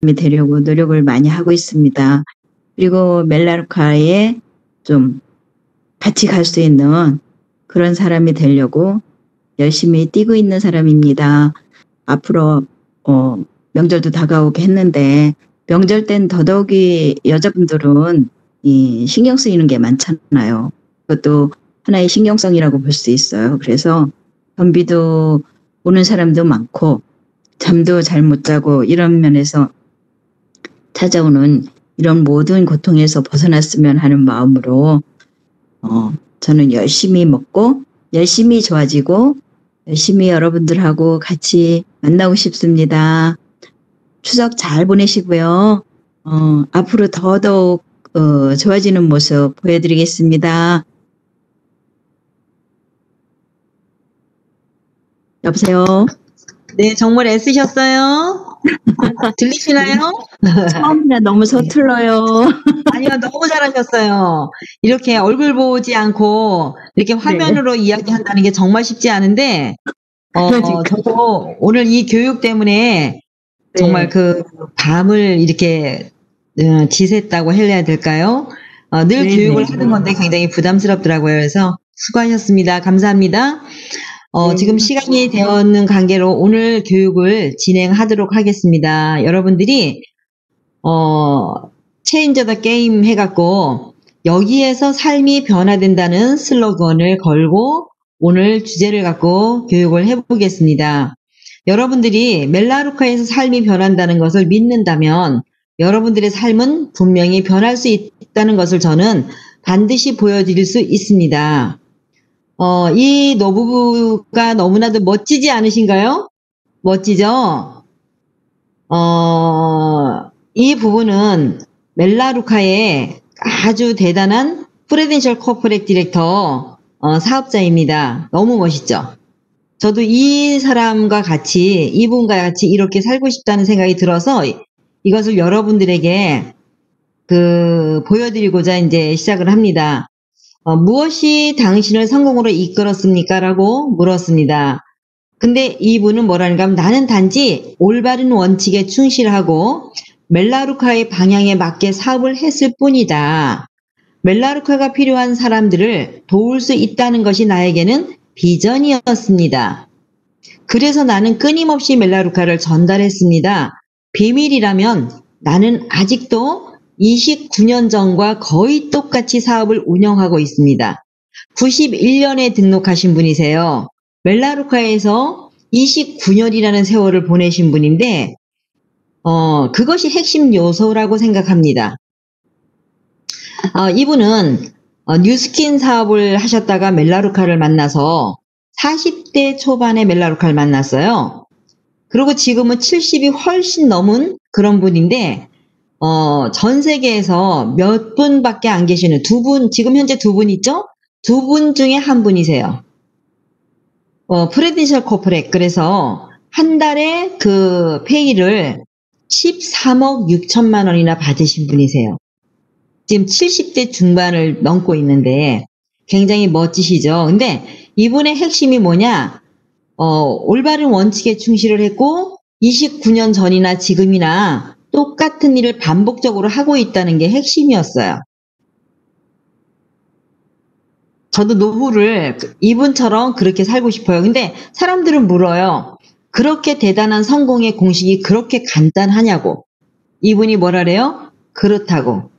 되려고 노력을 많이 하고 있습니다. 그리고 멜라루카에 좀 같이 갈 수 있는 그런 사람이 되려고 열심히 뛰고 있는 사람입니다. 앞으로 명절도 다가오게 했는데 명절 땐 더더욱이 여자분들은 신경 쓰이는 게 많잖아요. 그것도 하나의 신경성이라고 볼 수 있어요. 그래서 변비도 오는 사람도 많고 잠도 잘 못 자고 이런 면에서 찾아오는 이런 모든 고통에서 벗어났으면 하는 마음으로 저는 열심히 먹고 열심히 좋아지고 열심히 여러분들하고 같이 만나고 싶습니다. 추석 잘 보내시고요. 앞으로 더더욱 좋아지는 모습 보여드리겠습니다. 여보세요? 네, 정말 애쓰셨어요. 들리시나요? 처음이라 너무 서툴러요. 아니요, 너무 잘하셨어요. 이렇게 얼굴 보지 않고 이렇게 화면으로 이야기한다는 게 정말 쉽지 않은데, 저도 오늘 이 교육 때문에 정말 그 밤을 이렇게 지샜다고 해야 될까요? 늘 교육을 하는 건데 굉장히 부담스럽더라고요. 그래서 수고하셨습니다. 감사합니다. 지금 시간이 되었는 관계로 오늘 교육을 진행하도록 하겠습니다. 여러분들이 체인저 더 게임 해갖고 여기에서 삶이 변화된다는 슬로건을 걸고 오늘 주제를 갖고 교육을 해보겠습니다. 여러분들이 멜라루카에서 삶이 변한다는 것을 믿는다면 여러분들의 삶은 분명히 변할 수 있다는 것을 저는 반드시 보여드릴 수 있습니다. 이 노부부가 너무나도 멋지지 않으신가요? 멋지죠? 이 부부는 멜라루카의 아주 대단한 프레덴셜 코퍼렉 디렉터 사업자입니다. 너무 멋있죠? 저도 이 사람과 같이, 이분과 같이 이렇게 살고 싶다는 생각이 들어서 이것을 여러분들에게 보여드리고자 이제 시작을 합니다. 무엇이 당신을 성공으로 이끌었습니까? 라고 물었습니다. 근데 이분은 뭐라는가 하면 나는 단지 올바른 원칙에 충실하고 멜라루카의 방향에 맞게 사업을 했을 뿐이다. 멜라루카가 필요한 사람들을 도울 수 있다는 것이 나에게는 비전이었습니다. 그래서 나는 끊임없이 멜라루카를 전달했습니다. 비밀이라면 나는 아직도 29년 전과 거의 똑같이 사업을 운영하고 있습니다. 91년에 등록하신 분이세요. 멜라루카에서 29년이라는 세월을 보내신 분인데 그것이 핵심 요소라고 생각합니다. 이분은 뉴스킨 사업을 하셨다가 멜라루카를 만나서 40대 초반에 멜라루카를 만났어요. 그리고 지금은 70이 훨씬 넘은 그런 분인데 전 세계에서 몇 분밖에 안 계시는 두 분, 지금 현재 두 분 있죠? 두 분 중에 한 분이세요. 프레디셜 코퍼렉. 그래서 한 달에 그 페이를 13억 6천만 원이나 받으신 분이세요. 지금 70대 중반을 넘고 있는데 굉장히 멋지시죠? 근데 이분의 핵심이 뭐냐? 올바른 원칙에 충실을 했고 29년 전이나 지금이나 똑같은 일을 반복적으로 하고 있다는 게 핵심이었어요. 저도 노후를 이분처럼 그렇게 살고 싶어요. 근데 사람들은 물어요. 그렇게 대단한 성공의 공식이 그렇게 간단하냐고. 이분이 뭐라래요? 그렇다고.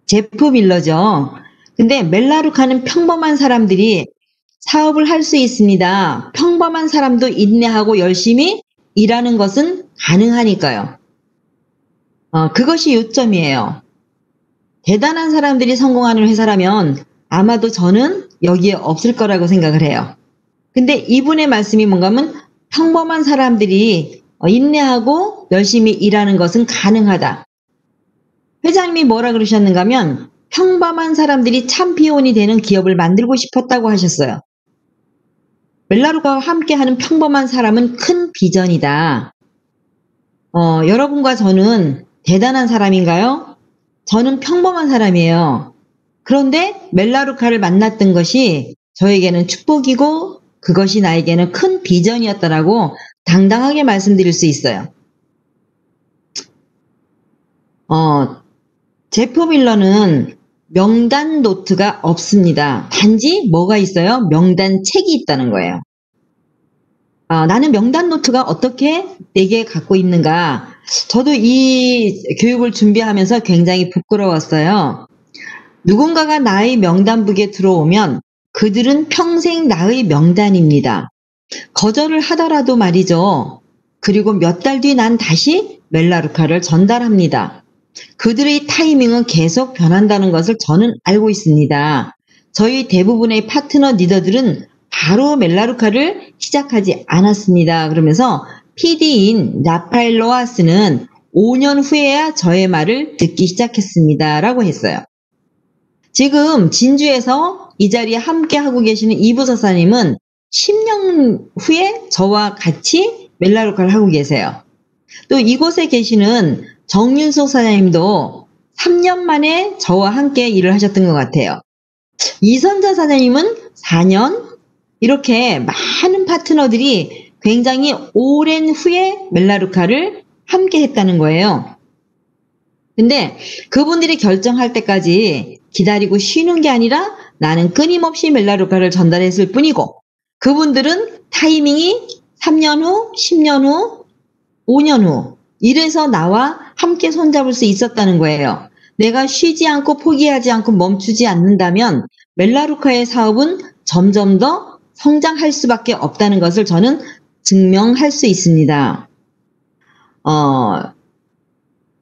제프 밀러죠. 근데 멜라루카는 평범한 사람들이 사업을 할 수 있습니다. 평범한 사람도 인내하고 열심히 일하는 것은 가능하니까요. 그것이 요점이에요. 대단한 사람들이 성공하는 회사라면 아마도 저는 여기에 없을 거라고 생각을 해요. 근데 이분의 말씀이 뭔가 하면 평범한 사람들이 인내하고 열심히 일하는 것은 가능하다. 회장님이 뭐라 그러셨는가 하면 평범한 사람들이 챔피언이 되는 기업을 만들고 싶었다고 하셨어요. 멜라루카와 함께하는 평범한 사람은 큰 비전이다. 여러분과 저는 대단한 사람인가요? 저는 평범한 사람이에요. 그런데 멜라루카를 만났던 것이 저에게는 축복이고 그것이 나에게는 큰 비전이었다라고 당당하게 말씀드릴 수 있어요. 제프밀러는 명단 노트가 없습니다. 단지 뭐가 있어요? 명단 책이 있다는 거예요. 나는 명단 노트가 어떻게 내게 갖고 있는가? 저도 이 교육을 준비하면서 굉장히 부끄러웠어요. 누군가가 나의 명단북에 들어오면 그들은 평생 나의 명단입니다. 거절을 하더라도 말이죠. 그리고 몇 달 뒤 난 다시 멜라루카를 전달합니다. 그들의 타이밍은 계속 변한다는 것을 저는 알고 있습니다. 저희 대부분의 파트너 리더들은 바로 멜라루카를 시작하지 않았습니다. 그러면서 PD인 라파엘 로하스는 5년 후에야 저의 말을 듣기 시작했습니다. 라고 했어요. 지금 진주에서 이 자리에 함께 하고 계시는 이부서사님은 10년 후에 저와 같이 멜라루카를 하고 계세요. 또 이곳에 계시는 정윤석 사장님도 3년 만에 저와 함께 일을 하셨던 것 같아요. 이선자 사장님은 4년, 이렇게 많은 파트너들이 굉장히 오랜 후에 멜라루카를 함께 했다는 거예요. 근데 그분들이 결정할 때까지 기다리고 쉬는 게 아니라 나는 끊임없이 멜라루카를 전달했을 뿐이고, 그분들은 타이밍이 3년 후, 10년 후, 5년 후 이래서 나와 함께 손잡을 수 있었다는 거예요. 내가 쉬지 않고 포기하지 않고 멈추지 않는다면 멜라루카의 사업은 점점 더 성장할 수밖에 없다는 것을 저는 증명할 수 있습니다.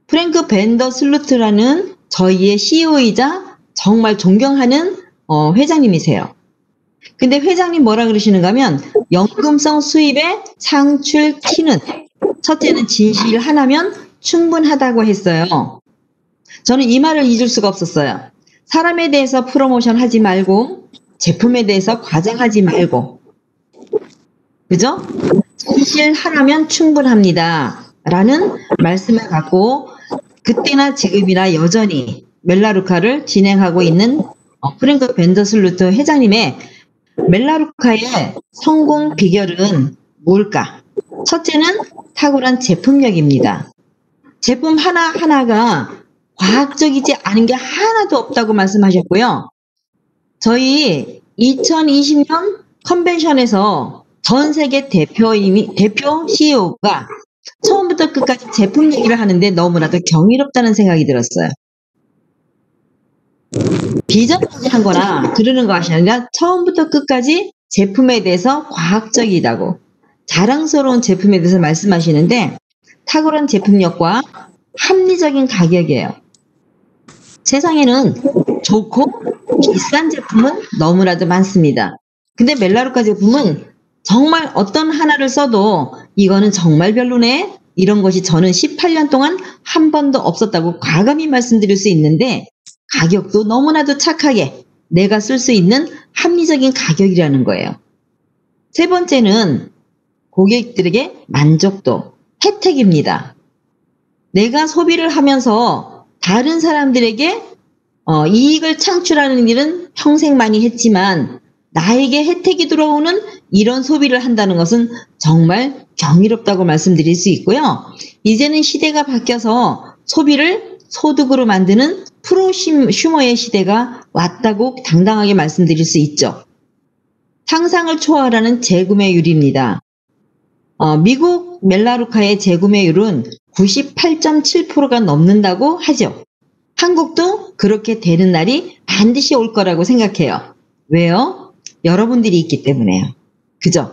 프랭크 벤더 슬루트라는 저희의 CEO이자 정말 존경하는 회장님이세요. 근데 회장님 뭐라 그러시는가 하면 연금성 수입의 창출 키는 첫째는 진실 하나면 충분하다고 했어요. 저는 이 말을 잊을 수가 없었어요. 사람에 대해서 프로모션 하지 말고 제품에 대해서 과장하지 말고, 그죠? 진실 하나면 충분합니다. 라는 말씀을 갖고 그때나 지금이나 여전히 멜라루카를 진행하고 있는 프랭크 벤더슬루트 회장님의 멜라루카의 성공 비결은 뭘까? 첫째는 탁월한 제품력입니다. 제품 하나하나가 과학적이지 않은 게 하나도 없다고 말씀하셨고요. 저희 2020년 컨벤션에서 전 세계 대표 CEO가 처음부터 끝까지 제품 얘기를 하는데 너무나도 경이롭다는 생각이 들었어요. 비전 얘기한 거나 그러는 것이 아니라 처음부터 끝까지 제품에 대해서 과학적이다고 자랑스러운 제품에 대해서 말씀하시는데 탁월한 제품력과 합리적인 가격이에요. 세상에는 좋고 비싼 제품은 너무나도 많습니다. 근데 멜라루카 제품은 정말 어떤 하나를 써도 이거는 정말 별로네, 이런 것이 저는 18년 동안 한 번도 없었다고 과감히 말씀드릴 수 있는데, 가격도 너무나도 착하게 내가 쓸 수 있는 합리적인 가격이라는 거예요. 세 번째는 고객들에게 만족도, 혜택입니다. 내가 소비를 하면서 다른 사람들에게 이익을 창출하는 일은 평생 많이 했지만 나에게 혜택이 들어오는 이런 소비를 한다는 것은 정말 경이롭다고 말씀드릴 수 있고요. 이제는 시대가 바뀌어서 소비를 소득으로 만드는 프로슈머의 시대가 왔다고 당당하게 말씀드릴 수 있죠. 상상을 초월하는 재구매율입니다. 미국 멜라루카의 재구매율은 98.7%가 넘는다고 하죠. 한국도 그렇게 되는 날이 반드시 올 거라고 생각해요. 왜요? 여러분들이 있기 때문에요. 그죠?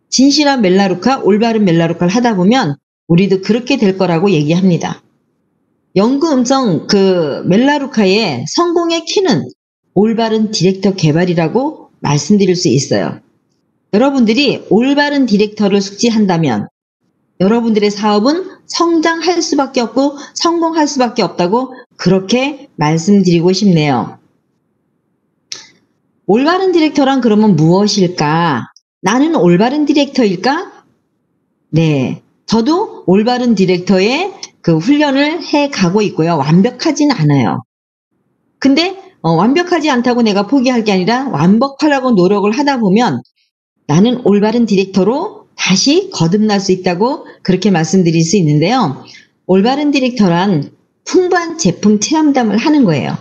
진실한 멜라루카, 올바른 멜라루카를 하다 보면 우리도 그렇게 될 거라고 얘기합니다. 연구음성 멜라루카의 성공의 키는 올바른 디렉터 개발이라고 말씀드릴 수 있어요. 여러분들이 올바른 디렉터를 숙지한다면 여러분들의 사업은 성장할 수밖에 없고 성공할 수밖에 없다고 그렇게 말씀드리고 싶네요. 올바른 디렉터란 그러면 무엇일까? 나는 올바른 디렉터일까? 네, 저도 올바른 디렉터의 그 훈련을 해 가고 있고요. 완벽하진 않아요. 근데 완벽하지 않다고 내가 포기할 게 아니라 완벽하려고 노력을 하다 보면 나는 올바른 디렉터로 다시 거듭날 수 있다고 그렇게 말씀드릴 수 있는데요. 올바른 디렉터란 풍부한 제품 체험담을 하는 거예요.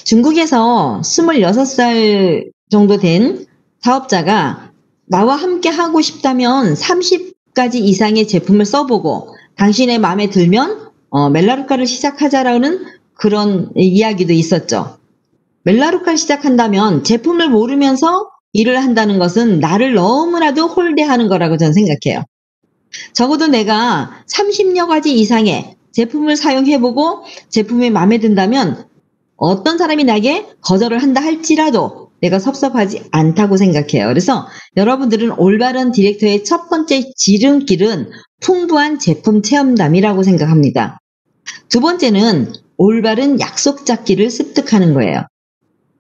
중국에서 26살 정도 된 사업자가 나와 함께 하고 싶다면 30가지 이상의 제품을 써보고 당신의 마음에 들면 멜라루카를 시작하자라는 그런 이야기도 있었죠. 멜라루카를 시작한다면 제품을 모르면서 일을 한다는 것은 나를 너무나도 홀대하는 거라고 저는 생각해요. 적어도 내가 30여 가지 이상의 제품을 사용해보고 제품이 마음에 든다면 어떤 사람이 나에게 거절을 한다 할지라도 내가 섭섭하지 않다고 생각해요. 그래서 여러분들은 올바른 디렉터의 첫 번째 지름길은 풍부한 제품 체험담이라고 생각합니다. 두 번째는 올바른 약속 잡기를 습득하는 거예요.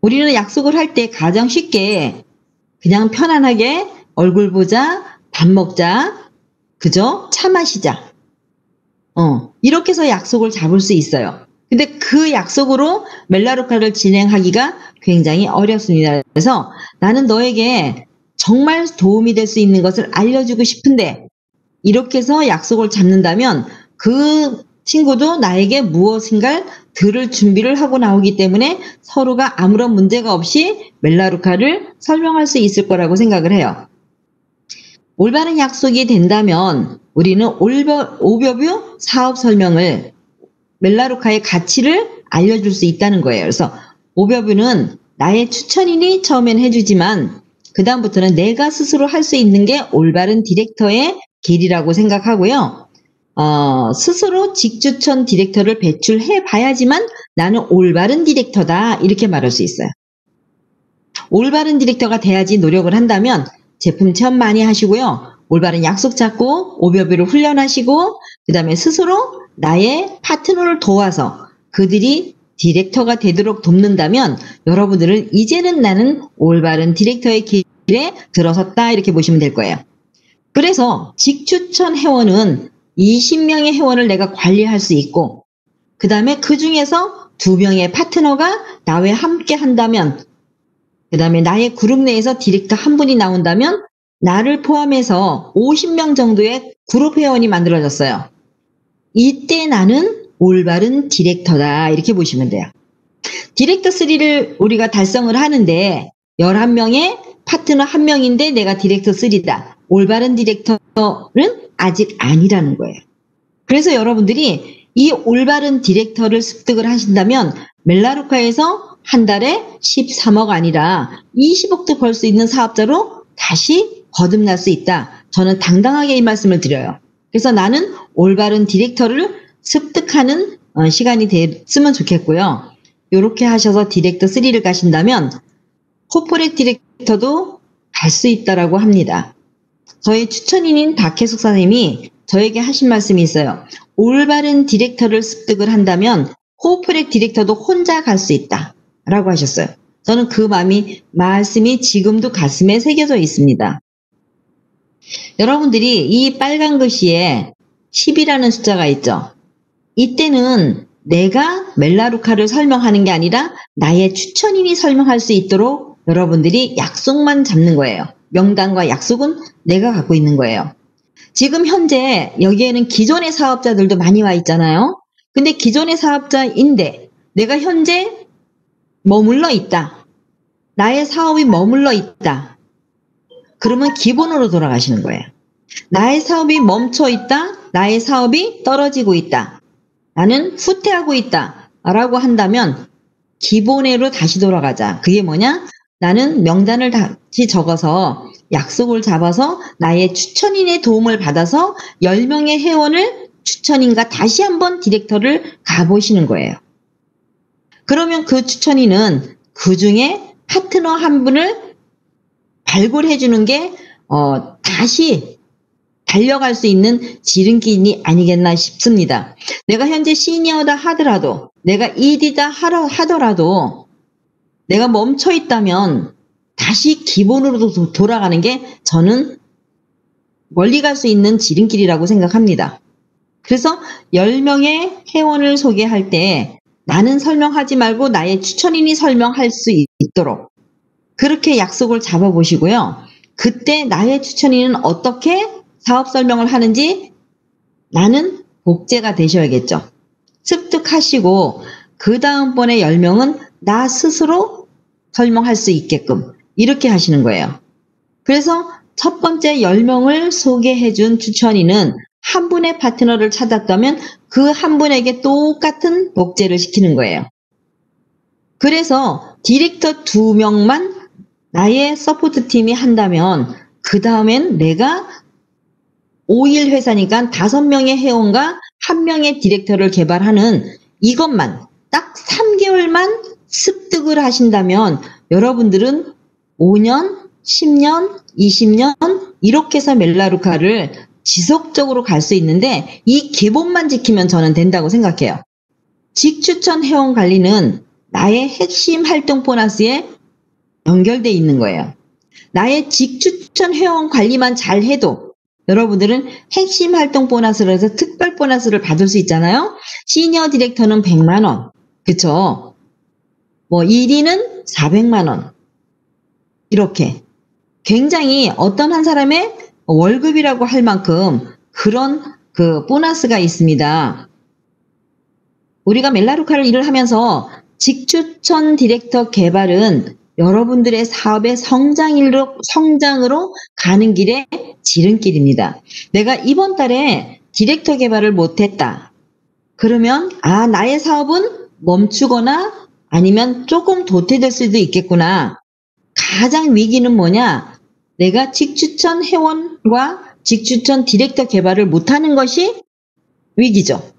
우리는 약속을 할 때 가장 쉽게 그냥 편안하게 얼굴 보자, 밥 먹자, 그죠? 차 마시자. 이렇게 해서 약속을 잡을 수 있어요. 근데 그 약속으로 멜라루카를 진행하기가 굉장히 어렵습니다. 그래서 나는 너에게 정말 도움이 될 수 있는 것을 알려주고 싶은데 이렇게 해서 약속을 잡는다면 그 친구도 나에게 무엇인가를 들을 준비를 하고 나오기 때문에 서로가 아무런 문제가 없이 멜라루카를 설명할 수 있을 거라고 생각을 해요. 올바른 약속이 된다면 우리는 오버뷰 사업 설명을 멜라루카의 가치를 알려줄 수 있다는 거예요. 그래서 오버뷰는 나의 추천인이 처음엔 해주지만 그 다음부터는 내가 스스로 할 수 있는 게 올바른 디렉터의 길이라고 생각하고요. 스스로 직추천 디렉터를 배출해 봐야지만 나는 올바른 디렉터다 이렇게 말할 수 있어요. 올바른 디렉터가 돼야지 노력을 한다면 제품 체험 많이 하시고요. 올바른 약속 잡고 오버뷰를 훈련하시고 그 다음에 스스로 나의 파트너를 도와서 그들이 디렉터가 되도록 돕는다면 여러분들은 이제는 나는 올바른 디렉터의 길에 들어섰다 이렇게 보시면 될 거예요. 그래서 직추천 회원은 20명의 회원을 내가 관리할 수 있고 그 다음에 그 중에서 2명의 파트너가 나와 함께 한다면 그 다음에 나의 그룹 내에서 디렉터 한 분이 나온다면 나를 포함해서 50명 정도의 그룹 회원이 만들어졌어요. 이때 나는 올바른 디렉터다 이렇게 보시면 돼요. 디렉터 3를 우리가 달성을 하는데 11명의 파트너 1명인데 내가 디렉터 3다. 올바른 디렉터는 아직 아니라는 거예요. 그래서 여러분들이 이 올바른 디렉터를 습득을 하신다면 멜라루카에서 한 달에 13억 아니라 20억도 벌 수 있는 사업자로 다시 거듭날 수 있다. 저는 당당하게 이 말씀을 드려요. 그래서 나는 올바른 디렉터를 습득하는 시간이 됐으면 좋겠고요. 이렇게 하셔서 디렉터 3를 가신다면 코퍼렉 디렉터도 갈 수 있다라고 합니다. 저희 추천인인 박혜숙 선생님이 저에게 하신 말씀이 있어요. 올바른 디렉터를 습득을 한다면 코퍼렉 디렉터도 혼자 갈 수 있다 라고 하셨어요. 저는 그 말씀이 지금도 가슴에 새겨져 있습니다. 여러분들이 이 빨간 글씨에 10이라는 숫자가 있죠. 이때는 내가 멜라루카를 설명하는 게 아니라 나의 추천인이 설명할 수 있도록 여러분들이 약속만 잡는 거예요. 명단과 약속은 내가 갖고 있는 거예요. 지금 현재 여기에는 기존의 사업자들도 많이 와 있잖아요. 근데 기존의 사업자인데 내가 현재 머물러 있다. 나의 사업이 머물러 있다. 그러면 기본으로 돌아가시는 거예요. 나의 사업이 멈춰 있다. 나의 사업이 떨어지고 있다. 나는 후퇴하고 있다. 라고 한다면 기본으로 다시 돌아가자. 그게 뭐냐? 나는 명단을 다시 적어서 약속을 잡아서 나의 추천인의 도움을 받아서 10명의 회원을 추천인과 다시 한번 디렉터를 가보시는 거예요. 그러면 그 추천인은 그 중에 파트너 한 분을 발굴해 주는 게 다시 달려갈 수 있는 지름길이 아니겠나 싶습니다. 내가 현재 시니어다 하더라도 내가 ED다 하더라도 내가 멈춰 있다면 다시 기본으로 돌아가는 게 저는 멀리 갈 수 있는 지름길이라고 생각합니다. 그래서 10명의 회원을 소개할 때 나는 설명하지 말고 나의 추천인이 설명할 수 있도록 그렇게 약속을 잡아보시고요. 그때 나의 추천인은 어떻게 사업 설명을 하는지 나는 복제가 되셔야겠죠. 습득 쓱 하시고 그 다음번에 10명은 나 스스로 설명할 수 있게끔 이렇게 하시는 거예요. 그래서 첫 번째 10명을 소개해준 추천인은 한 분의 파트너를 찾았다면 그 한 분에게 똑같은 복제를 시키는 거예요. 그래서 디렉터 2명만 나의 서포트 팀이 한다면 그 다음엔 내가 5일 회사니까 5명의 회원과 1명의 디렉터를 개발하는 이것만 딱 3개월만 습득을 하신다면 여러분들은 5년, 10년, 20년 이렇게 해서 멜라루카를 지속적으로 갈 수 있는데 이 기본만 지키면 저는 된다고 생각해요. 직추천 회원 관리는 나의 핵심 활동 보너스에 연결돼 있는 거예요. 나의 직추천 회원 관리만 잘 해도 여러분들은 핵심 활동 보너스를 해서 특별 보너스를 받을 수 있잖아요. 시니어 디렉터는 100만 원. 그쵸? 뭐 1위는 400만 원. 이렇게 굉장히 어떤 한 사람의 월급이라고 할 만큼 그런 그 보너스가 있습니다. 우리가 멜라루카를 일을 하면서 직추천 디렉터 개발은 여러분들의 사업의 성장으로 가는 길의 지름길입니다. 내가 이번 달에 디렉터 개발을 못했다. 그러면 나의 사업은 멈추거나 아니면 조금 도태될 수도 있겠구나. 가장 위기는 뭐냐? 내가 직추천 회원과 직추천 디렉터 개발을 못하는 것이 위기죠.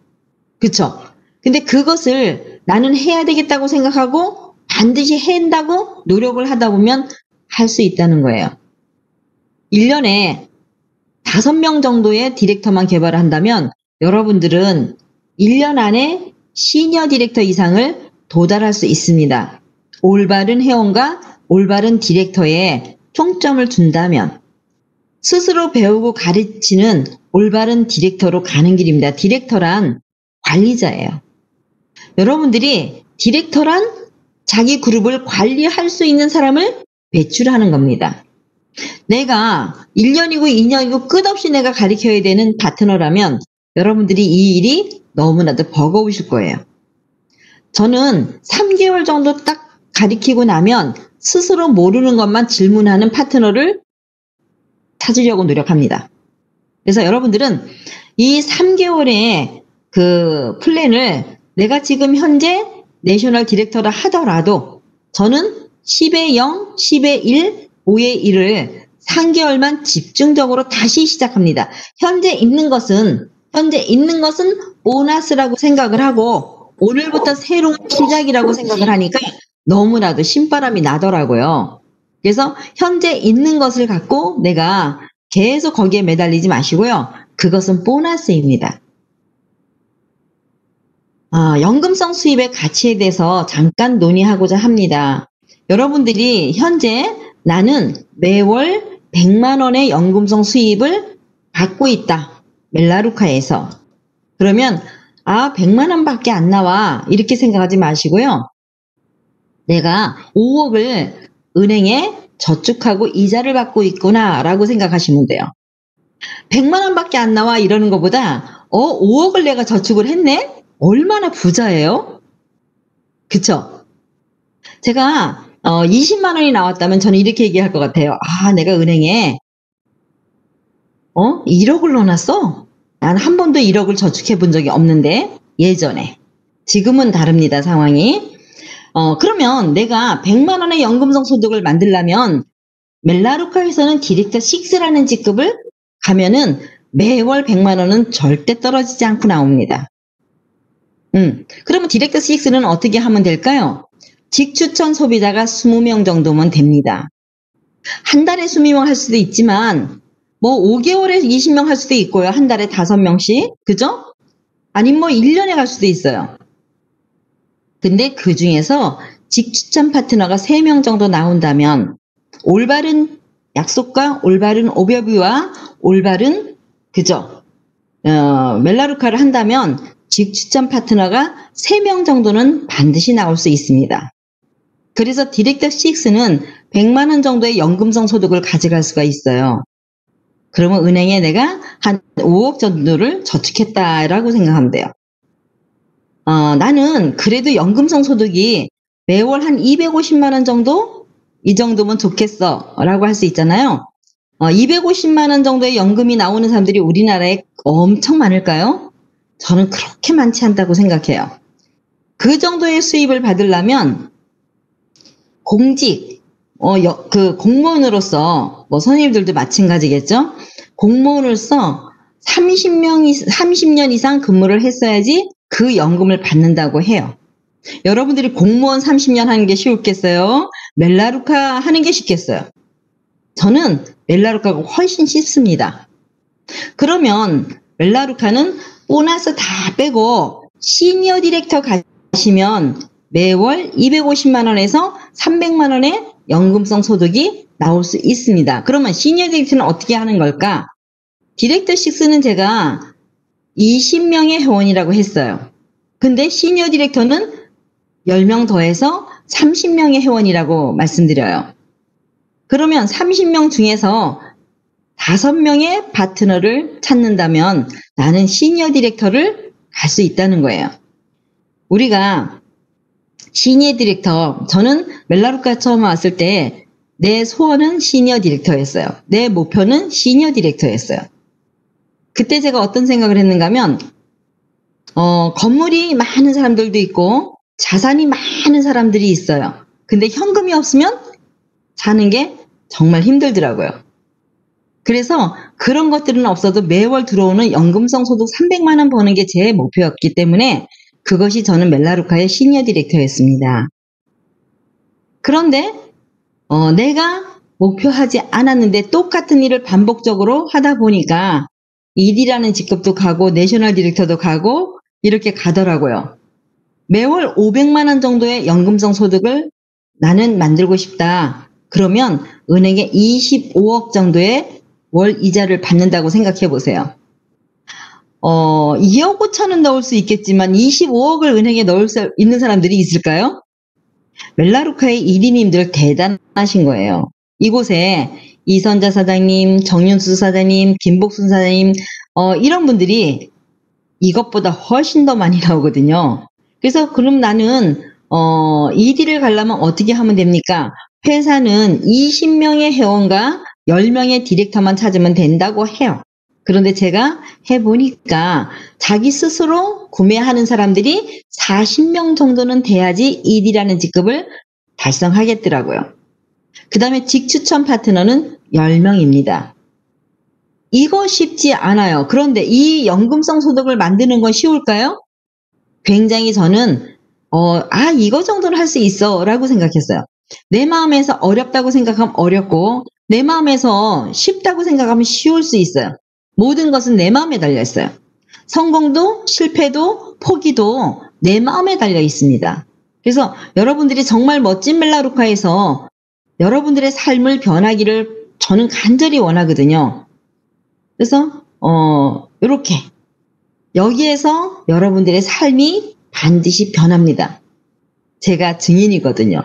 그쵸? 근데 그것을 나는 해야 되겠다고 생각하고 반드시 한다고 노력을 하다 보면 할 수 있다는 거예요. 1년에 5명 정도의 디렉터만 개발을 한다면 여러분들은 1년 안에 시니어 디렉터 이상을 도달할 수 있습니다. 올바른 회원과 올바른 디렉터에 총점을 준다면 스스로 배우고 가르치는 올바른 디렉터로 가는 길입니다. 디렉터란 관리자예요. 여러분들이 디렉터란 자기 그룹을 관리할 수 있는 사람을 배출하는 겁니다. 내가 1년이고 2년이고 끝없이 내가 가르쳐야 되는 파트너라면 여러분들이 이 일이 너무나도 버거우실 거예요. 저는 3개월 정도 딱 가르치고 나면 스스로 모르는 것만 질문하는 파트너를 찾으려고 노력합니다. 그래서 여러분들은 이 3개월의 그 플랜을 내가 지금 현재 내셔널 디렉터라 하더라도 저는 10의 0, 10의 1, 5의 1을 3개월만 집중적으로 다시 시작합니다. 현재 있는 것은 보너스라고 생각을 하고 오늘부터 새로운 시작이라고 생각을 하니까 너무나도 신바람이 나더라고요. 그래서 현재 있는 것을 갖고 내가 계속 거기에 매달리지 마시고요. 그것은 보너스입니다. 연금성 수입의 가치에 대해서 잠깐 논의하고자 합니다. 여러분들이 현재 나는 매월 100만 원의 연금성 수입을 받고 있다. 멜라루카에서. 그러면 100만 원밖에 안 나와. 이렇게 생각하지 마시고요. 내가 5억을 은행에 저축하고 이자를 받고 있구나 라고 생각하시면 돼요. 100만 원밖에 안 나와 이러는 것보다 5억을 내가 저축을 했네? 얼마나 부자예요? 그쵸? 제가 20만 원이 나왔다면 저는 이렇게 얘기할 것 같아요. 내가 은행에 1억을 넣어놨어? 난 한 번도 1억을 저축해 본 적이 없는데 예전에. 지금은 다릅니다, 상황이. 그러면 내가 100만 원의 연금성 소득을 만들려면 멜라루카에서는 디렉터 6라는 직급을 가면은 매월 100만 원은 절대 떨어지지 않고 나옵니다. 그러면 디렉터 6는 어떻게 하면 될까요? 직추천 소비자가 20명 정도면 됩니다. 한 달에 20명 할 수도 있지만 뭐 5개월에 20명 할 수도 있고요. 한 달에 5명씩. 그죠? 아니면 뭐 1년에 갈 수도 있어요. 근데 그 중에서 직추천 파트너가 3명 정도 나온다면 올바른 약속과 올바른 오버뷰와 올바른 그죠? 멜라루카를 한다면 직추천 파트너가 3명 정도는 반드시 나올 수 있습니다. 그래서 디렉터 6는 100만 원 정도의 연금성 소득을 가져갈 수가 있어요. 그러면 은행에 내가 한 5억 정도를 저축했다라고 생각하면 돼요. 나는 그래도 연금성 소득이 매월 한 250만 원 정도? 이 정도면 좋겠어 라고 할 수 있잖아요. 250만 원 정도의 연금이 나오는 사람들이 우리나라에 엄청 많을까요? 저는 그렇게 많지 않다고 생각해요. 그 정도의 수입을 받으려면 공직, 공무원으로서, 선생님들도 마찬가지겠죠? 공무원으로서 30년 이상 근무를 했어야지 그 연금을 받는다고 해요. 여러분들이 공무원 30년 하는 게 쉬웠겠어요? 멜라루카 하는 게 쉽겠어요? 저는 멜라루카가 훨씬 쉽습니다. 그러면 멜라루카는 보너스 다 빼고 시니어 디렉터 가시면 매월 250만 원에서 300만 원의 연금성 소득이 나올 수 있습니다. 그러면 시니어 디렉터는 어떻게 하는 걸까? 디렉터 6는 제가 20명의 회원이라고 했어요. 근데 시니어 디렉터는 10명 더해서 30명의 회원이라고 말씀드려요. 그러면 30명 중에서 5명의 파트너를 찾는다면 나는 시니어 디렉터를 갈 수 있다는 거예요. 우리가 시니어 디렉터, 저는 멜라루카 처음 왔을 때 내 소원은 시니어 디렉터였어요. 내 목표는 시니어 디렉터였어요. 그때 제가 어떤 생각을 했는가 하면 건물이 많은 사람들도 있고 자산이 많은 사람들이 있어요. 근데 현금이 없으면 사는 게 정말 힘들더라고요. 그래서 그런 것들은 없어도 매월 들어오는 연금성 소득 300만 원 버는 게 제 목표였기 때문에 그것이 저는 멜라루카의 시니어 디렉터였습니다. 그런데 내가 목표하지 않았는데 똑같은 일을 반복적으로 하다 보니까 ED라는 직급도 가고 내셔널 디렉터도 가고 이렇게 가더라고요. 매월 500만 원 정도의 연금성 소득을 나는 만들고 싶다. 그러면 은행에 25억 정도의 월 이자를 받는다고 생각해 보세요. 2억 5천은 넣을 수 있겠지만 25억을 은행에 넣을 수 있는 사람들이 있을까요? 멜라루카의 ED님들 대단하신 거예요. 이곳에 이선자 사장님, 정윤수 사장님, 김복순 사장님 이런 분들이 이것보다 훨씬 더 많이 나오거든요. 그래서 그럼 나는 ED를 가려면 어떻게 하면 됩니까? 회사는 20명의 회원과 10명의 디렉터만 찾으면 된다고 해요. 그런데 제가 해보니까 자기 스스로 구매하는 사람들이 40명 정도는 돼야지 ED라는 직급을 달성하겠더라고요. 그 다음에 직추천 파트너는 10명입니다. 이거 쉽지 않아요. 그런데 이 연금성 소득을 만드는 건 쉬울까요? 굉장히 저는 이거 정도는 할 수 있어 라고 생각했어요. 내 마음에서 어렵다고 생각하면 어렵고 내 마음에서 쉽다고 생각하면 쉬울 수 있어요. 모든 것은 내 마음에 달려 있어요. 성공도 실패도 포기도 내 마음에 달려 있습니다. 그래서 여러분들이 정말 멋진 멜라루카에서 여러분들의 삶을 변하기를 저는 간절히 원하거든요. 그래서 이렇게 여기에서 여러분들의 삶이 반드시 변합니다. 제가 증인이거든요.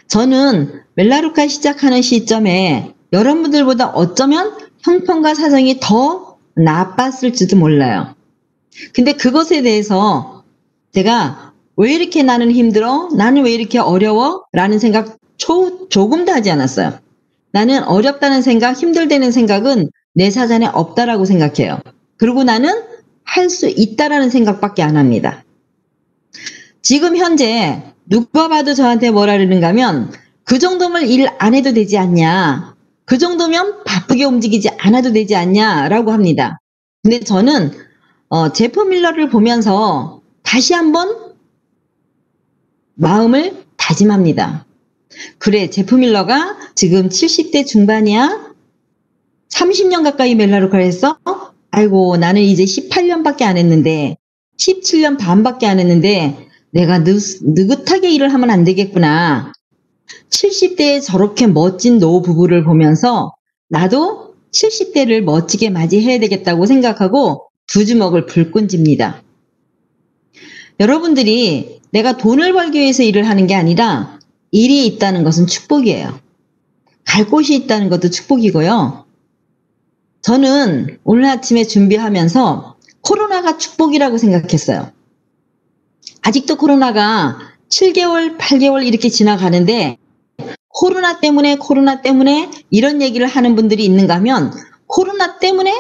저는 멜라루카 시작하는 시점에 여러분들보다 어쩌면 형편과 사정이 더 나빴을지도 몰라요. 근데 그것에 대해서 제가 왜 이렇게 나는 힘들어? 나는 왜 이렇게 어려워? 라는 생각 조금도 하지 않았어요. 나는 어렵다는 생각, 힘들다는 생각은 내 사전에 없다라고 생각해요. 그리고 나는 할 수 있다라는 생각밖에 안 합니다. 지금 현재 누가 봐도 저한테 뭐라 그러는가 하면 그 정도면 일 안 해도 되지 않냐. 그 정도면 바쁘게 움직이지 않아도 되지 않냐 라고 합니다. 근데 저는 제프 밀러를 보면서 다시 한번 마음을 다짐합니다. 그래, 제프 밀러가 지금 70대 중반이야? 30년 가까이 멜라루카를 했어? 아이고, 나는 이제 18년밖에 안 했는데 17년 반밖에 안 했는데 내가 느긋하게 일을 하면 안 되겠구나. 70대에 저렇게 멋진 노부부를 보면서 나도 70대를 멋지게 맞이해야 되겠다고 생각하고 두 주먹을 불끈 쥡니다. 여러분들이 내가 돈을 벌기 위해서 일을 하는 게 아니라 일이 있다는 것은 축복이에요. 갈 곳이 있다는 것도 축복이고요. 저는 오늘 아침에 준비하면서 코로나가 축복이라고 생각했어요. 아직도 코로나가 7개월, 8개월 이렇게 지나가는데 코로나 때문에 이런 얘기를 하는 분들이 있는가 하면 코로나 때문에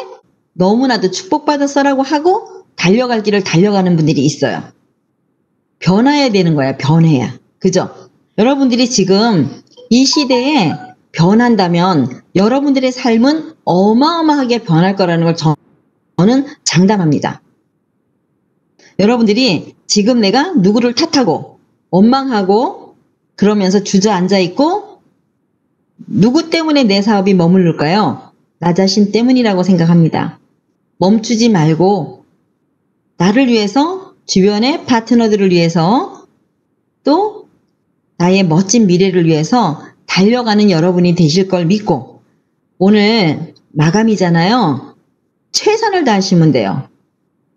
너무나도 축복받았어라고 하고 달려갈 길을 달려가는 분들이 있어요. 변화해야 되는 거야, 변해야. 그죠? 여러분들이 지금 이 시대에 변한다면 여러분들의 삶은 어마어마하게 변할 거라는 걸 저는 장담합니다. 여러분들이 지금 내가 누구를 탓하고 원망하고 그러면서 주저앉아 있고 누구 때문에 내 사업이 머무를까요? 나 자신 때문이라고 생각합니다. 멈추지 말고 나를 위해서 주변의 파트너들을 위해서 또 나의 멋진 미래를 위해서 달려가는 여러분이 되실 걸 믿고 오늘 마감이잖아요. 최선을 다하시면 돼요.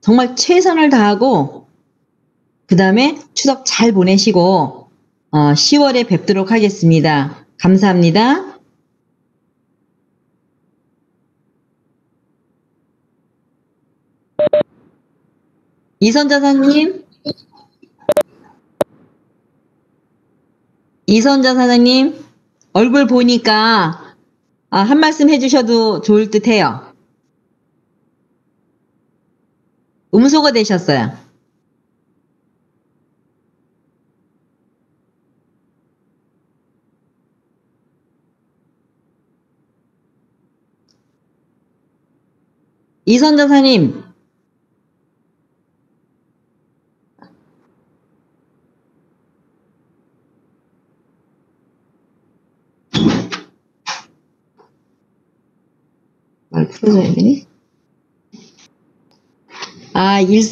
정말 최선을 다하고 그 다음에 추석 잘 보내시고 10월에 뵙도록 하겠습니다. 감사합니다. 이선자 사장님 얼굴 보니까 한 말씀 해주셔도 좋을 듯 해요. 음소거 되셨어요. 이선자사님 말 풀어줘야 되니?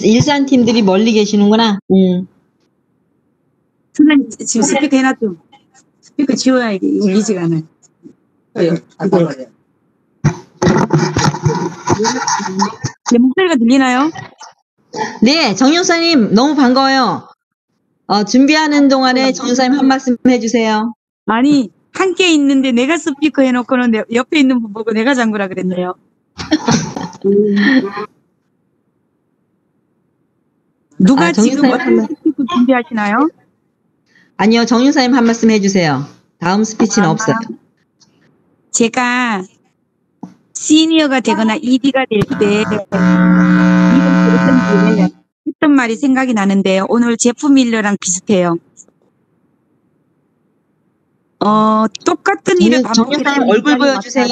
일산 팀들이 멀리 계시는구나. 선생님, 지금 스피커 해놨죠? 스피커 지워야 이게 울리지가 않아요. 제 목소리가 들리나요? 네, 정윤사님 너무 반가워요. 준비하는 동안에 정윤사님 한 말씀 해주세요. 아니, 함께 있는데 내가 스피커 해놓고는 옆에 있는 분 보고 내가 잠그라 그랬네요. 누가 지금 어떤 스피커 준비하시나요? 아니요, 정윤사님 한 말씀 해주세요. 다음 스피치는 없어요. 제가 시니어가 되거나 ED가 될 때 했던 말이 생각이 나는데 오늘 제품 일러랑 비슷해요. 똑같은 일을 정윤사님 얼굴 보여주세요.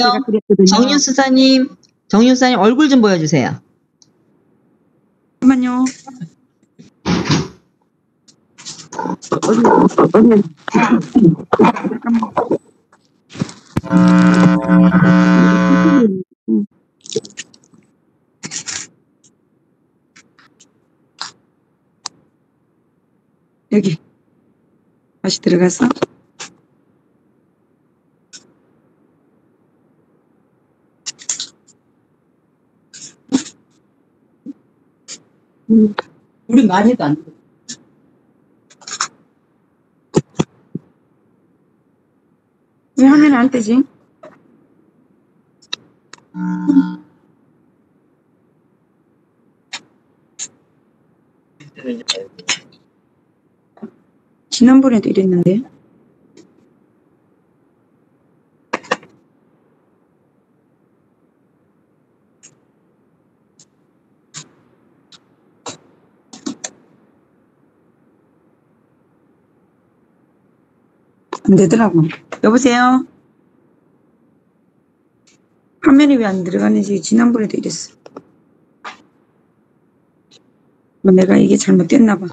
정윤사님 얼굴 좀 보여주세요. 잠깐만요. 여기 다시 들어가서 우리 많이 해도 안 돼. 왜 화면이 안 뜨지? 지난번에도 이랬는데. 안 되더라고. 여보세요? 화면이 왜 안 들어가는지 지난번에도 이랬어. 내가 이게 잘못됐나 봐.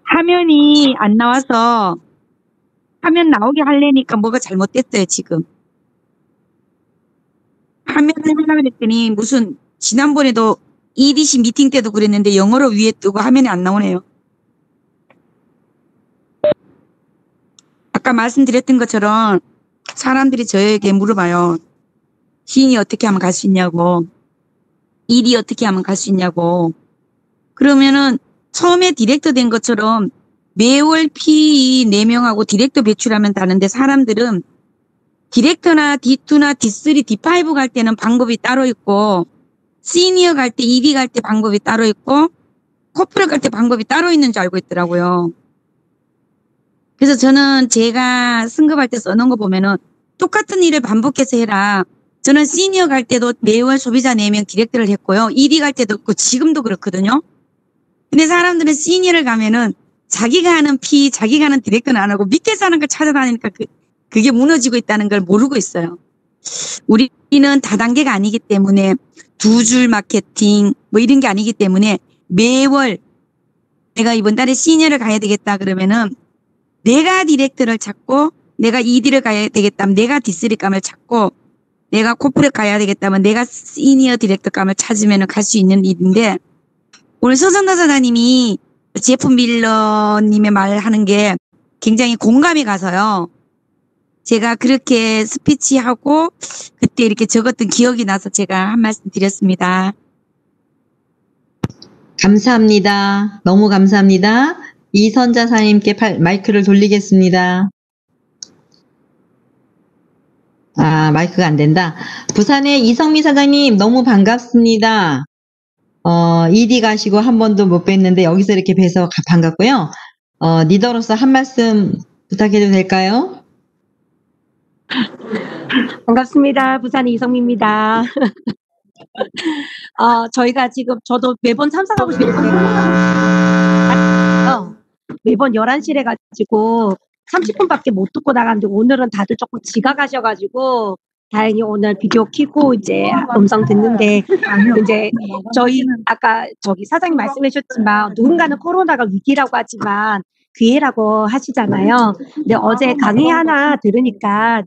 화면이 안 나와서 화면 나오게 하려니까 뭐가 잘못됐어요, 지금. 화면을 하려고 그랬더니 무슨 지난번에도 EDC 미팅 때도 그랬는데 영어로 위에 뜨고 화면이 안 나오네요. 아까 말씀드렸던 것처럼 사람들이 저에게 물어봐요. 시인이 어떻게 하면 갈 수 있냐고. 일이 어떻게 하면 갈 수 있냐고. 그러면은 처음에 디렉터 된 것처럼 매월 PE 4명하고 디렉터 배출하면 다는데 사람들은 디렉터나 D2나 D3, D5 갈 때는 방법이 따로 있고 시니어 갈 때, ED 갈 때 방법이 따로 있고 코프럴 갈 때 방법이 따로 있는 줄 알고 있더라고요. 그래서 저는 제가 승급할 때 써놓은 거 보면은 똑같은 일을 반복해서 해라. 저는 시니어 갈 때도 매월 소비자 4명 디렉터를 했고요. ED 갈 때도 그렇고 지금도 그렇거든요. 근데 사람들은 시니어를 가면은 자기가 하는 P, 자기가 하는 디렉터는 안 하고 밑에서 하는 걸 찾아다니니까 그게 무너지고 있다는 걸 모르고 있어요. 우리는 다단계가 아니기 때문에 두 줄 마케팅 뭐 이런 게 아니기 때문에 매월 내가 이번 달에 시니어를 가야 되겠다 그러면은 내가 디렉터를 찾고 내가 ED를 가야 되겠다면 내가 D3감을 찾고 내가 코프렛 가야 되겠다면 내가 시니어 디렉터감을 찾으면 갈 수 있는 일인데 오늘 서성다 사장님이 제프 밀러님의 말하는 게 굉장히 공감이 가서요. 제가 그렇게 스피치하고 그때 이렇게 적었던 기억이 나서 제가 한 말씀 드렸습니다. 감사합니다. 너무 감사합니다. 이선자 사님께 마이크를 돌리겠습니다. 아, 마이크가 안 된다. 부산의 이성미 사장님 너무 반갑습니다. ED 가시고 한 번도 못 뵀는데 여기서 이렇게 뵈서 반갑고요. 리더로서 한 말씀 부탁해도 될까요? 반갑습니다. 부산의 이성미입니다. 저희가 지금 저도 매번 참석하고 싶은데 매번 11시에 가지고 30분밖에 못 듣고 나갔는데 오늘은 다들 조금 지각하셔가지고 다행히 오늘 비디오 켜고 이제 음성 듣는데 이제 저희 아까 저기 사장님 말씀해 주셨지만 누군가는 코로나가 위기라고 하지만 기회라고 하시잖아요. 근데 어제 강의 하나 들으니까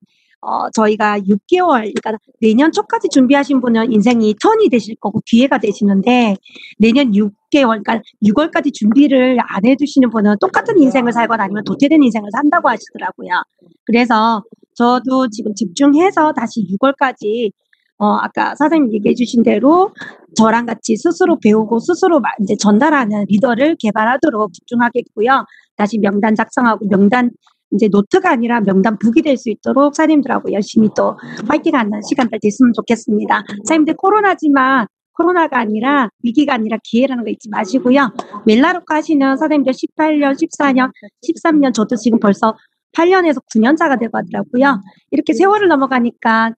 저희가 6개월, 그러니까 내년 초까지 준비하신 분은 인생이 턴이 되실 거고 기회가 되시는데 내년 6개월, 그러니까 6월까지 준비를 안 해두시는 분은 똑같은 인생을 살거나 아니면 도태된 인생을 산다고 하시더라고요. 그래서 저도 지금 집중해서 다시 6월까지 아까 사장님 얘기해 주신 대로 저랑 같이 스스로 배우고 스스로 이제 전달하는 리더를 개발하도록 집중하겠고요. 다시 명단 작성하고 명단 이제 노트가 아니라 명단북이 될 수 있도록 사장님들하고 열심히 또 파이팅하는 시간들 됐으면 좋겠습니다. 사장님들 코로나지만 코로나가 아니라 위기가 아니라 기회라는 거 잊지 마시고요. 멜라루카 하시는 사장님들 18년, 14년, 13년 저도 지금 벌써 8년에서 9년차가 되고 하더라고요. 이렇게 세월을 넘어가니까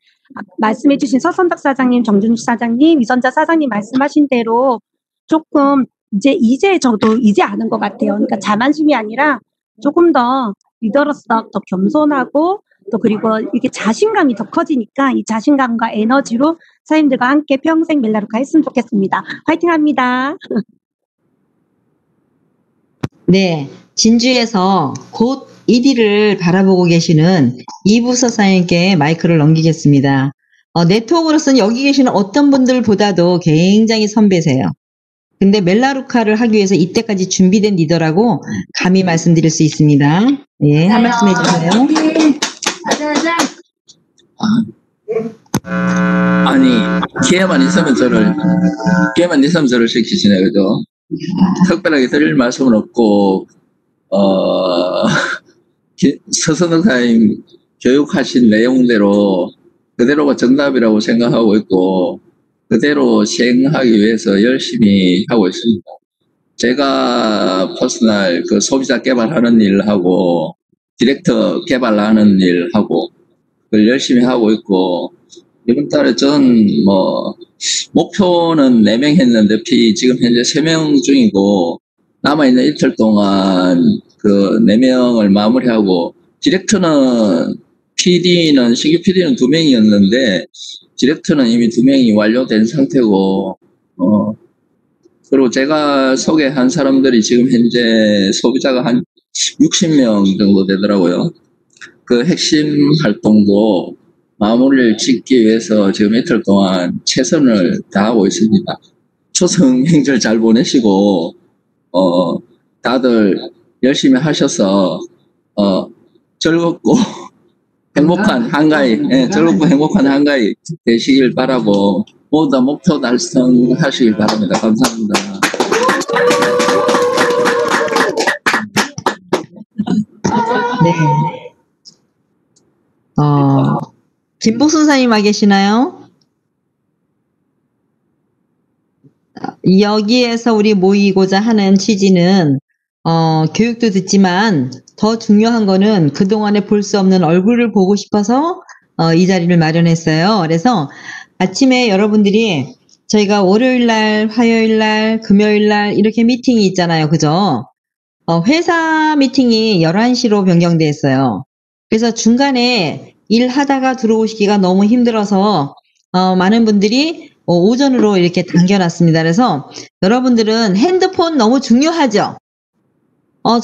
말씀해 주신 서선덕 사장님, 정준수 사장님, 이선자 사장님 말씀하신 대로 조금 이제 저도 이제 아는 것 같아요. 그러니까 자만심이 아니라 조금 더 리더로서 더 겸손하고 또 그리고 이게 자신감이 더 커지니까 이 자신감과 에너지로 사장님들과 함께 평생 멜라루카 했으면 좋겠습니다. 화이팅합니다. 네, 진주에서 곧 ED를 바라보고 계시는 이부서 사장님께 마이크를 넘기겠습니다. 네트워크로서는 여기 계시는 어떤 분들보다도 굉장히 선배세요. 근데 멜라루카를 하기 위해서 이때까지 준비된 리더라고 감히 말씀드릴 수 있습니다. 예, 한 말씀 해주세요. 아니, 기회만 있으면 저를 시키시네, 그죠? 특별하게 드릴 말씀은 없고, 서선덕 사장님 교육하신 내용대로 그대로가 정답이라고 생각하고 있고, 그대로 시행하기 위해서 열심히 하고 있습니다. 제가 퍼스널 소비자 개발하는 일하고 디렉터 개발하는 일하고 그걸 열심히 하고 있고 이번 달에 전 목표는 4명 했는데 지금 현재 3명 중이고 남아있는 이틀 동안 그 4명을 마무리하고 디렉터는 신규 PD는 2명이었는데 디렉터는 이미 2명이 완료된 상태고 그리고 제가 소개한 사람들이 지금 현재 소비자가 한 60명 정도 되더라고요. 그 핵심 활동도 마무리를 짓기 위해서 지금 이틀 동안 최선을 다하고 있습니다. 초성 명절 잘 보내시고, 다들 열심히 하셔서, 즐겁고 행복한 한가위, 즐겁고 행복한 한가위 되시길 바라고, 모두 다 목표 달성하시길 바랍니다. 감사합니다. 네. 김복순 선생님 와 계시나요? 여기에서 우리 모이고자 하는 취지는, 교육도 듣지만 더 중요한 거는 그동안에 볼 수 없는 얼굴을 보고 싶어서, 이 자리를 마련했어요. 그래서 아침에 여러분들이 저희가 월요일 날, 화요일 날, 금요일 날 이렇게 미팅이 있잖아요. 그죠? 회사 미팅이 11시로 변경돼 있어요. 그래서 중간에 일하다가 들어오시기가 너무 힘들어서 많은 분들이 오전으로 이렇게 당겨놨습니다. 그래서 여러분들은 핸드폰 너무 중요하죠?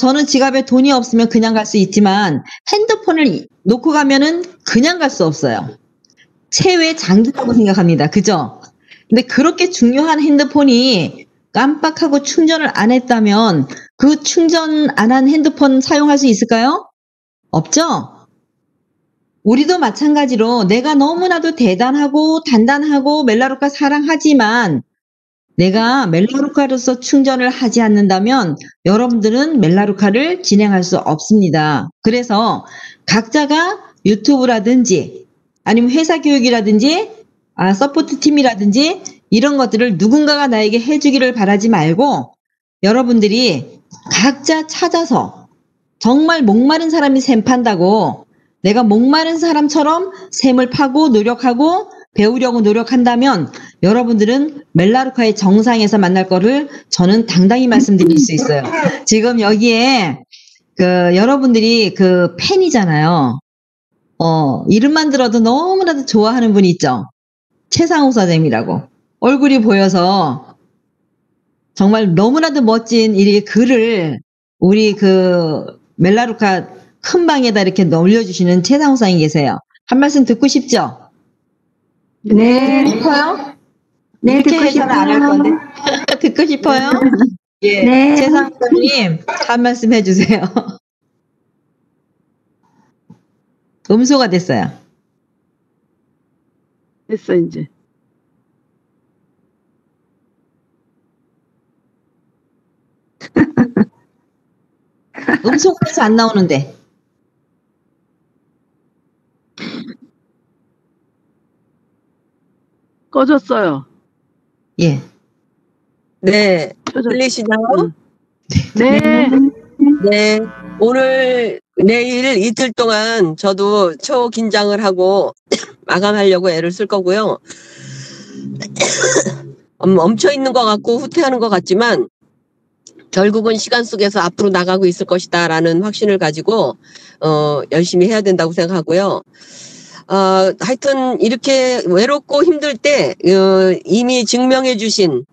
저는 지갑에 돈이 없으면 그냥 갈 수 있지만 핸드폰을 놓고 가면은 그냥 갈 수 없어요. 최후의 장기라고 생각합니다. 그죠? 근데 그렇게 중요한 핸드폰이 깜빡하고 충전을 안 했다면 그 충전 안 한 핸드폰 사용할 수 있을까요? 없죠? 우리도 마찬가지로 내가 너무나도 대단하고 단단하고 멜라루카 사랑하지만 내가 멜라루카로서 충전을 하지 않는다면 여러분들은 멜라루카를 진행할 수 없습니다. 그래서 각자가 유튜브라든지 아니면 회사 교육이라든지 서포트 팀이라든지 이런 것들을 누군가가 나에게 해주기를 바라지 말고 여러분들이 각자 찾아서 정말 목마른 사람이 샘 판다고 내가 목마른 사람처럼 샘을 파고 노력하고 배우려고 노력한다면 여러분들은 멜라루카의 정상에서 만날 거를 저는 당당히 말씀드릴 수 있어요. 지금 여기에 여러분들이 팬이잖아요. 이름만 들어도 너무나도 좋아하는 분이 있죠. 최상욱 사장님이라고. 얼굴이 보여서 정말 너무나도 멋진 이 글을 우리 멜라루카 큰 방에다 이렇게 올려주시는 최상욱 사장님 계세요. 한 말씀 듣고 싶죠? 네. 싶어요? 네, 이렇게 듣고 해서는 안 할 건데. 듣고 싶어요? 예. 네. 최상욱 사장님, 한 말씀 해주세요. 음소가 됐어요. 됐어, 이제. 음소가 해서 안 나오는데. 꺼졌어요. 예. 네, 꺼졌... 들리시나요? 네. 네. 오늘, 내일 이틀 동안 저도 초긴장을 하고 마감하려고 애를 쓸 거고요. 멈춰 있는 것 같고 후퇴하는 것 같지만 결국은 시간 속에서 앞으로 나가고 있을 것이다라는 확신을 가지고 열심히 해야 된다고 생각하고요. 하여튼 이렇게 외롭고 힘들 때 이미 증명해 주신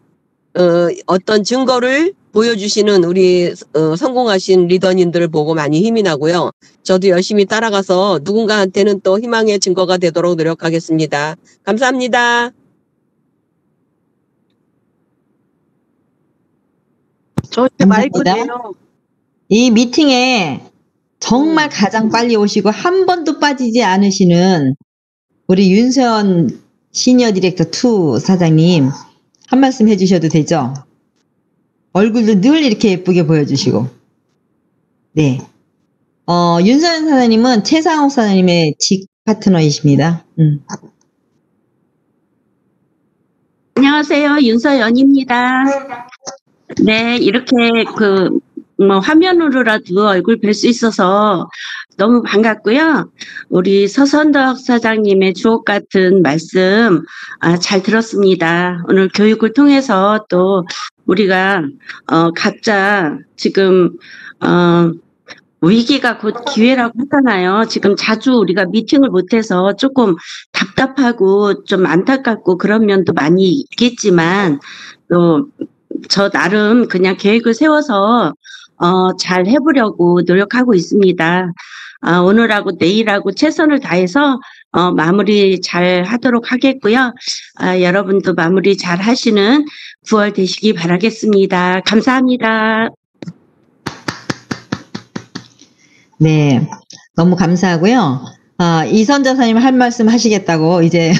어떤 증거를 보여주시는 우리 성공하신 리더님들을 보고 많이 힘이 나고요. 저도 열심히 따라가서 누군가한테는 또 희망의 증거가 되도록 노력하겠습니다. 감사합니다. 저한테 마이크 돼요. 이 미팅에 정말 가장 빨리 오시고 한 번도 빠지지 않으시는 우리 윤세원 시니어 디렉터 2 사장님 한 말씀 해주셔도 되죠? 얼굴도 늘 이렇게 예쁘게 보여주시고. 네. 윤세원 사장님은 최상욱 사장님의 직 파트너이십니다. 안녕하세요. 윤서연입니다. 네, 이렇게 화면으로라도 얼굴 뵐 수 있어서 너무 반갑고요. 우리 서선덕 사장님의 주옥 같은 말씀 잘 들었습니다. 오늘 교육을 통해서 또 우리가 각자 지금 위기가 곧 기회라고 하잖아요. 지금 자주 우리가 미팅을 못해서 조금 답답하고 좀 안타깝고 그런 면도 많이 있겠지만 또 저 나름 그냥 계획을 세워서 잘 해보려고 노력하고 있습니다. 오늘하고 내일하고 최선을 다해서 마무리 잘 하도록 하겠고요. 여러분도 마무리 잘 하시는 9월 되시기 바라겠습니다. 감사합니다. 네, 너무 감사하고요. 이선 전사님 할 말씀 하시겠다고 이제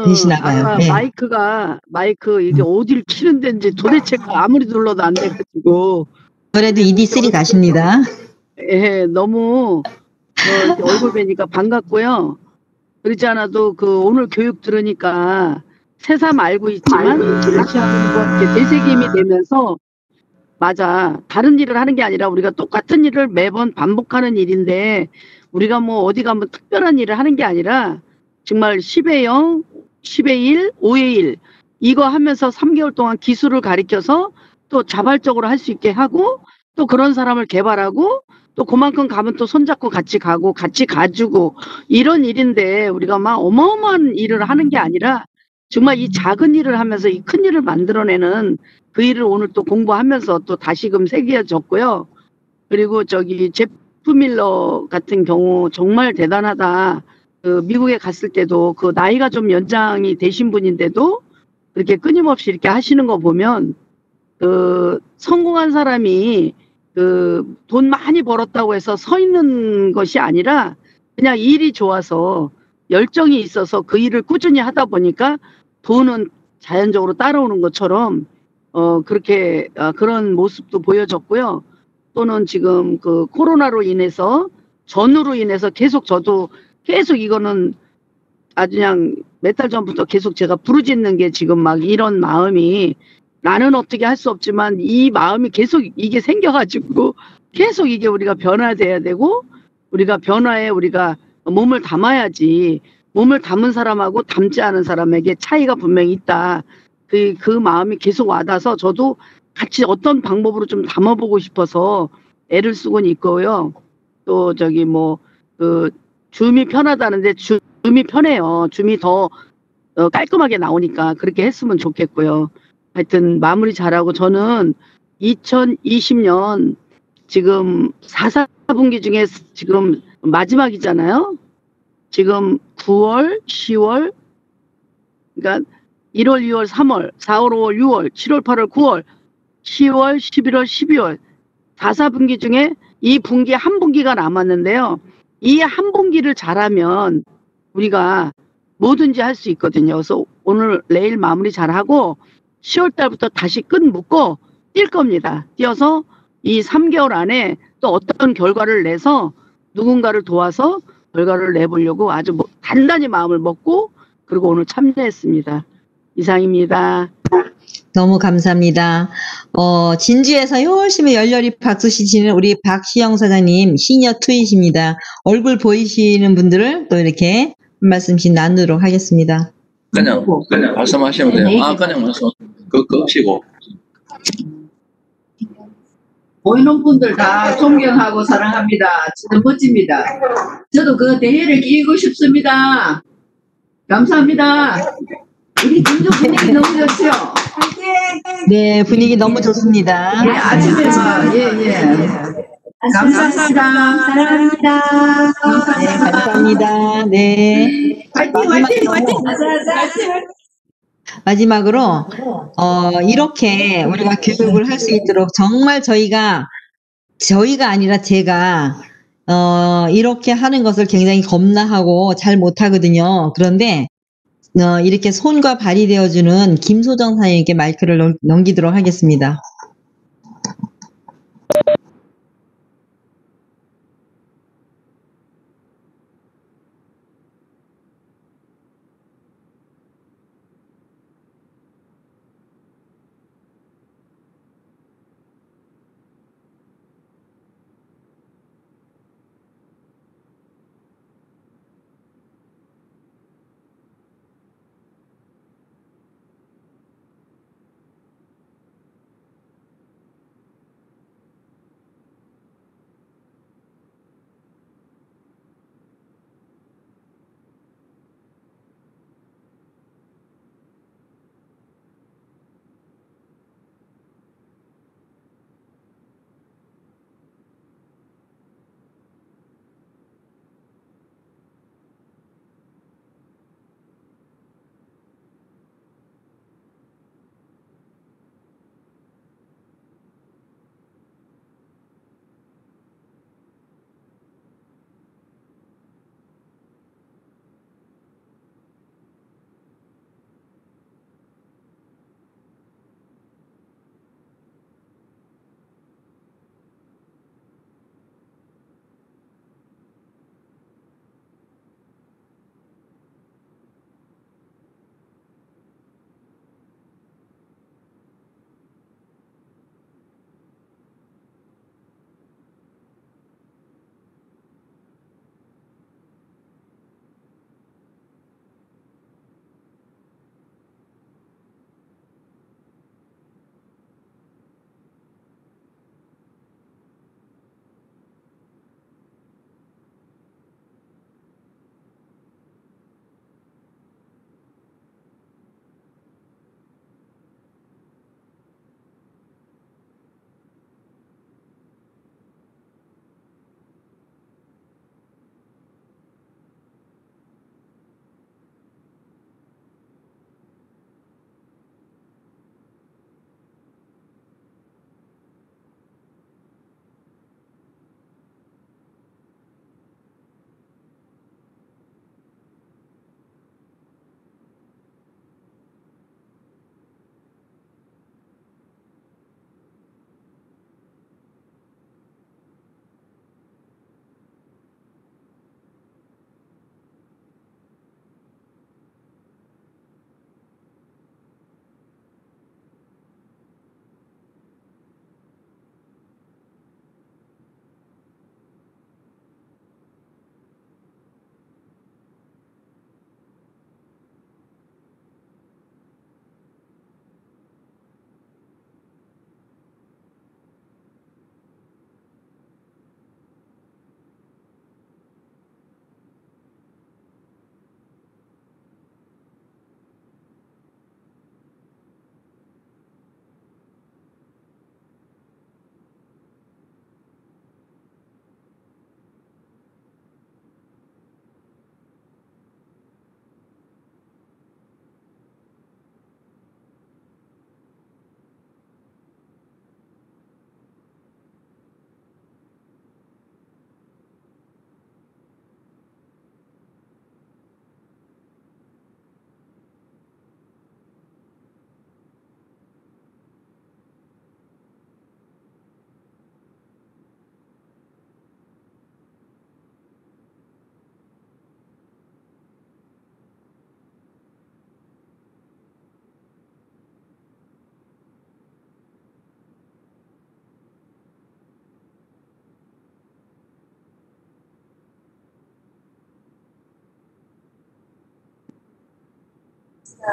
되시나 봐요. 아까 네. 마이크 이게 어디를 키는 데인지 도대체가 아무리 눌러도 안 돼가지고. 그래도 ED3 가십니다. 예, 너무 이렇게 얼굴 뵈니까 반갑고요. 그렇지 않아도 오늘 교육 들으니까 새삼 알고 있지만 다시 한번 이렇게 되새김이 되면서 맞아. 다른 일을 하는 게 아니라 우리가 똑같은 일을 매번 반복하는 일인데 우리가 뭐 어디 가면 특별한 일을 하는 게 아니라 정말 10의 0, 10의 1, 5의 1 이거 하면서 3개월 동안 기술을 가리켜서 또 자발적으로 할 수 있게 하고 또 그런 사람을 개발하고 또 그만큼 가면 또 손잡고 같이 가고 같이 가주고 이런 일인데 우리가 막 어마어마한 일을 하는 게 아니라 정말 이 작은 일을 하면서 이 큰 일을 만들어내는 그 일을 오늘 또 공부하면서 또 다시금 새겨졌고요. 그리고 제프 밀러 같은 경우 정말 대단하다. 미국에 갔을 때도 나이가 좀 연장이 되신 분인데도 그렇게 끊임없이 이렇게 하시는 거 보면 성공한 사람이 돈 많이 벌었다고 해서 서 있는 것이 아니라 그냥 일이 좋아서 열정이 있어서 그 일을 꾸준히 하다 보니까 돈은 자연적으로 따라오는 것처럼 그렇게 그런 모습도 보여졌고요. 또는 지금 코로나로 인해서 전후로 인해서 계속 저도 계속 이거는 아주 그냥 몇 달 전부터 계속 제가 부르짖는 게 지금 막 이런 마음이 나는 어떻게 할 수 없지만 이 마음이 계속 이게 생겨가지고 계속 이게 우리가 변화돼야 되고 우리가 변화에 우리가 몸을 담아야지 몸을 담은 사람하고 담지 않은 사람에게 차이가 분명히 있다. 그 마음이 계속 와닿아서 저도 같이 어떤 방법으로 좀 담아보고 싶어서 애를 쓰곤 있고요. 또 줌이 편하다는데 줌이 편해요. 줌이 더 깔끔하게 나오니까 그렇게 했으면 좋겠고요. 하여튼 마무리 잘하고 저는 2020년 지금 4분기 중에 지금 마지막이잖아요. 지금 9월, 10월, 그러니까 1월, 2월, 3월, 4월, 5월, 6월, 7월, 8월, 9월, 10월, 11월, 12월 4분기 중에 이 분기 한 분기가 남았는데요. 이 한 분기를 잘하면 우리가 뭐든지 할 수 있거든요. 그래서 오늘 내일 마무리 잘하고 10월 달부터 다시 끈 묶고 뛸 겁니다. 뛰어서 이 3개월 안에 또 어떤 결과를 내서 누군가를 도와서 결과를 내보려고 아주 단단히 마음을 먹고 그리고 오늘 참여했습니다. 이상입니다. 너무 감사합니다. 진주에서 열심히 열렬히 박수 치시는 우리 박시영 사장님 시니어 투이십니다. 얼굴 보이시는 분들을 또 이렇게 한 말씀씩 나누도록 하겠습니다. 그냥 말씀하시면 돼요. 그냥 말씀. 그거 없이고. 보이는 분들 다 존경하고 사랑합니다. 진짜 멋집니다. 저도 그 대회를 끼고 싶습니다. 감사합니다. 우리 진주 분위기 너무 좋죠? 네, 분위기 너무 좋습니다. 예, 아침에 감사합니다. 사랑합니다. 네, 감사합니다. 네. 화이팅! 마지막으로 이렇게 우리가 교육을 할 수 있도록 정말 저희가 아니라 제가 이렇게 하는 것을 굉장히 겁나하고 잘 못하거든요. 그런데 이렇게 손과 발이 되어주는 김소정 사장님께 마이크를 넘기도록 하겠습니다.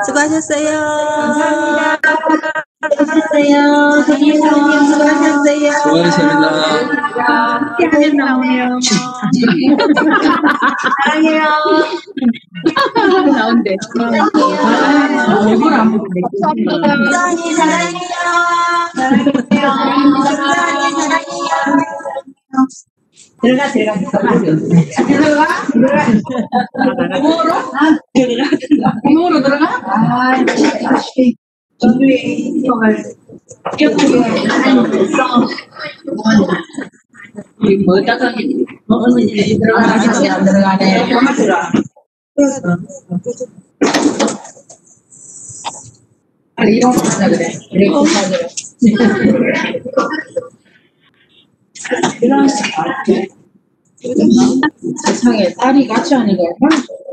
수고하셨어요. 수고하셨어요. 선생님 수고하셨어요. 수고하셨습니다. 하늘 나오네요. 사랑해요. 나온대. 얼굴 안 보는데. 수장이 사랑해요. 부모로 들어가? 아, 맛있게. 전주에 이걸 뭐다가 먹는 일이 들어가지 안 들어가네. 아니 이런 거 하자 그래. 이렇게 하자. 세상에 딸이 같이 하니까 얼마나 좋아.